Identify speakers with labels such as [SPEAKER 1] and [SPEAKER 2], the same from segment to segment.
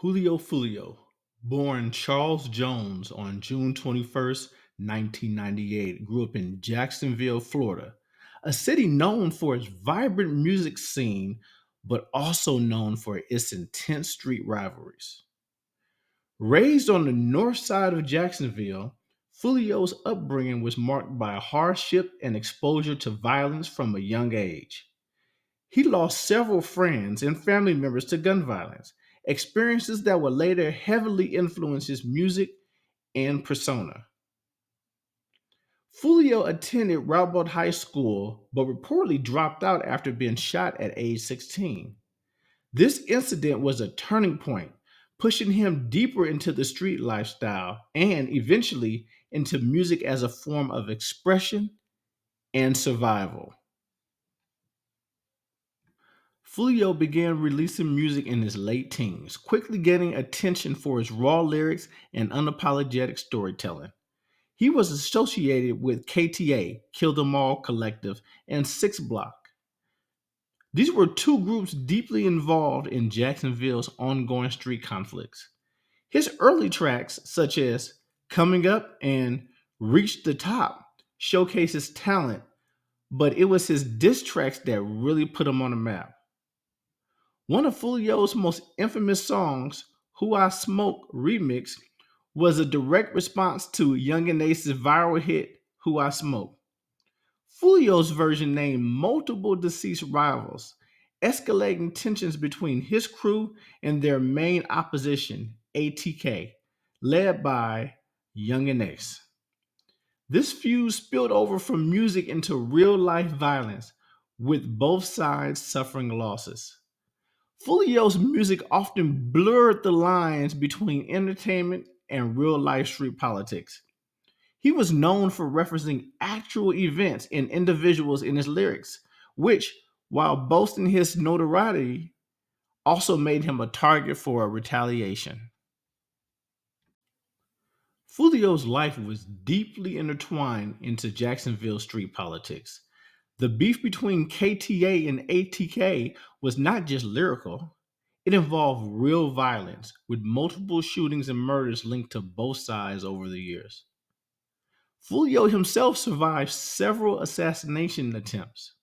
[SPEAKER 1] Julio Foolio, born Charles Jones on June 21st, 1998, grew up in Jacksonville, Florida, a city known for its vibrant music scene, but also known for its intense street rivalries. Raised on the north side of Jacksonville, Fulio's upbringing was marked by hardship and exposure to violence from a young age. He lost several friends and family members to gun violence, experiences that would later heavily influence his music and persona. Fulio attended Ribault High School, but reportedly dropped out after being shot at age 16. This incident was a turning point, pushing him deeper into the street lifestyle and eventually into music as a form of expression and survival. Fulio began releasing music in his late teens, quickly gaining attention for his raw lyrics and unapologetic storytelling. He was associated with KTA, Kill Them All Collective, and Six Block. These were two groups deeply involved in Jacksonville's ongoing street conflicts. His early tracks, such as Coming Up and Reach the Top, showcase his talent, but it was his diss tracks that really put him on the map. One of Fulio's most infamous songs, Who I Smoke Remix, was a direct response to Young and Ace's viral hit, Who I Smoke. Fulio's version named multiple deceased rivals, escalating tensions between his crew and their main opposition, ATK, led by Young and Ace. This feud spilled over from music into real life violence, with both sides suffering losses. Fulio's music often blurred the lines between entertainment and real life street politics. He was known for referencing actual events and individuals in his lyrics, which, while boasting his notoriety, also made him a target for retaliation. Fulio's life was deeply intertwined into Jacksonville street politics. The beef between KTA and ATK was not just lyrical, it involved real violence, with multiple shootings and murders linked to both sides over the years. Fulio himself survived several assassination attempts.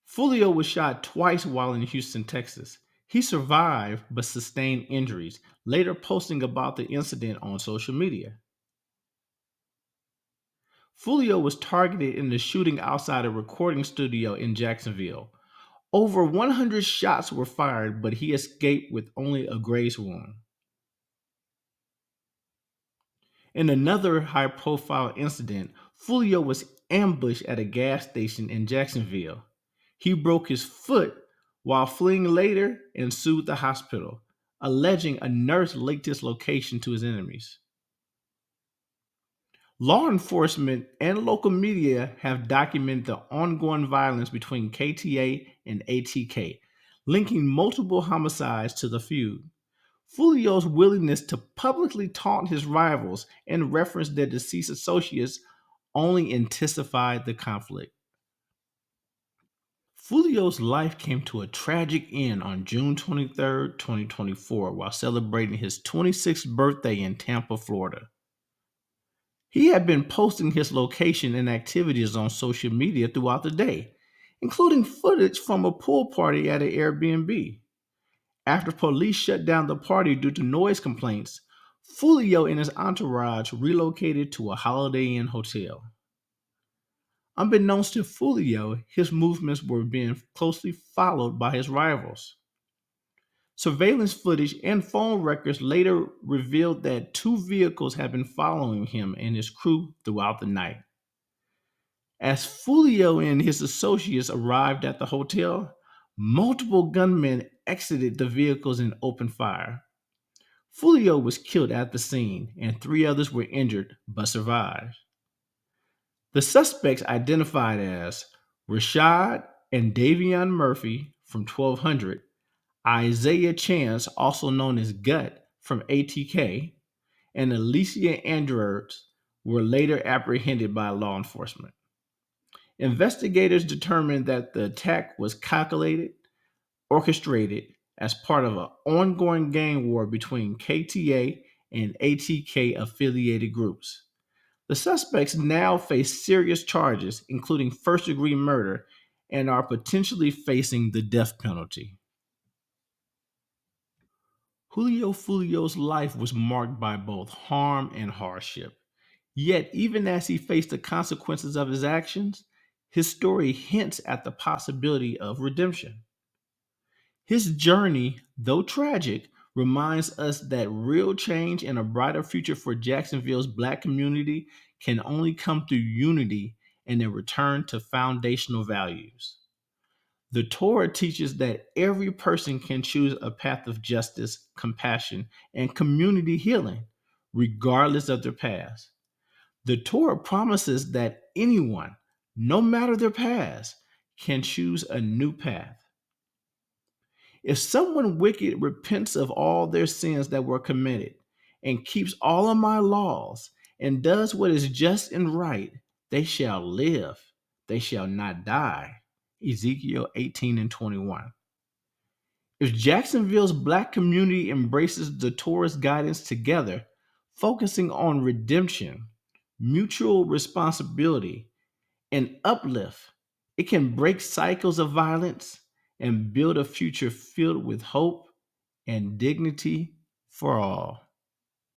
[SPEAKER 1] Fulio was shot twice while in Houston, Texas. He survived but sustained injuries, later posting about the incident on social media. Fulio was targeted in the shooting outside a recording studio in Jacksonville. Over 100 shots were fired, but he escaped with only a graze wound. In another high profile incident, Fulio was ambushed at a gas station in Jacksonville. He broke his foot while fleeing later and sued the hospital, alleging a nurse linked his location to his enemies. Law enforcement and local media have documented the ongoing violence between KTA and ATK, linking multiple homicides to the feud. Fulio's willingness to publicly taunt his rivals and reference their deceased associates only intensified the conflict. Fulio's life came to a tragic end on June 23rd, 2024, while celebrating his 26th birthday in Tampa, Florida. He had been posting his location and activities on social media throughout the day, including footage from a pool party at an Airbnb. After police shut down the party due to noise complaints, Fulio and his entourage relocated to a Holiday Inn hotel. Unbeknownst to Fulio, his movements were being closely followed by his rivals. Surveillance footage and phone records later revealed that two vehicles had been following him and his crew throughout the night. As Fulio and his associates arrived at the hotel, multiple gunmen exited the vehicles and opened fire. Fulio was killed at the scene, and three others were injured but survived. The suspects identified as Rashad and Davion Murphy from 1200, Isaiah Chance, also known as Gut from ATK, and Alicia Andrews were later apprehended by law enforcement. Investigators determined that the attack was calculated, orchestrated, as part of an ongoing gang war between KTA and ATK affiliated groups. The suspects now face serious charges, including first degree murder, and are potentially facing the death penalty. Julio Foolio's life was marked by both harm and hardship. Yet, even as he faced the consequences of his actions, his story hints at the possibility of redemption. His journey, though tragic, reminds us that real change and a brighter future for Jacksonville's Black community can only come through unity and a return to foundational values. The Torah teaches that every person can choose a path of justice, compassion, and community healing, regardless of their past. The Torah promises that anyone, no matter their past, can choose a new path. If someone wicked repents of all their sins that were committed and keeps all of my laws and does what is just and right, they shall live, they shall not die. Ezekiel 18 and 21. If Jacksonville's Black community embraces the Torah's guidance together, focusing on redemption, mutual responsibility, and uplift, it can break cycles of violence and build a future filled with hope and dignity for all.